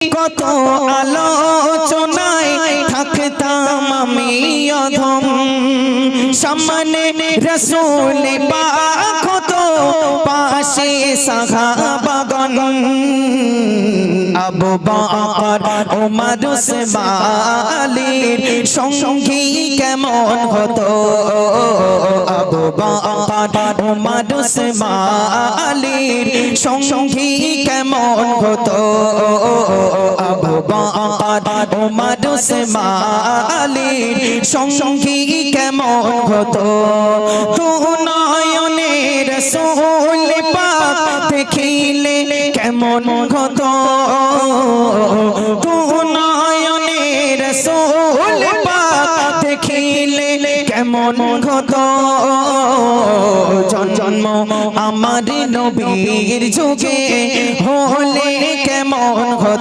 কত আলোচনায় থাকতাম আমি অধম, সামনে রাসূল পাক হতো পাশে সাহাবাগণ। আবু বকর ওমর ওসমান আলীর সঙ্গী কেমন হতো, আবু বকর ওমর ওসমান আলীর সঙ্গী কেমন হতো, আবু বকর ওমর ওসমান আলীর সঙ্গী কেমন হতো। তো নয়নে রাসূল পাক দেখিলে কেমন হতো, তো নয়নে রাসূল পাক দেখিলে কেমন হতো। জন্ম আমার নবীর যুগে হলে কেমন হতো,